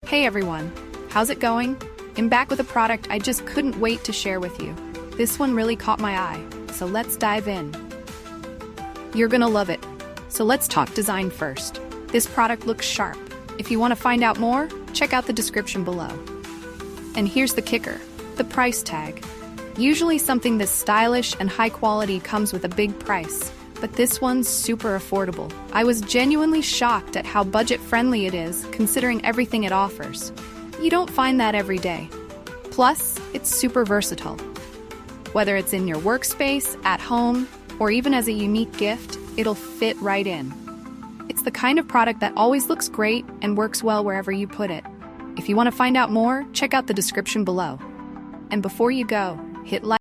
Hey everyone, how's it going? I'm back with a product I just couldn't wait to share with you. This one really caught my eye, so let's dive in. You're gonna love it. So let's talk design first. This product looks sharp. If you want to find out more, check out the description below. And here's the kicker, the price tag. Usually something this stylish and high quality comes with a big price, but this one's super affordable. I was genuinely shocked at how budget-friendly it is, considering everything it offers. You don't find that every day. Plus, it's super versatile. Whether it's in your workspace, at home, or even as a unique gift, it'll fit right in. It's the kind of product that always looks great and works well wherever you put it. If you want to find out more, check out the description below. And before you go, hit like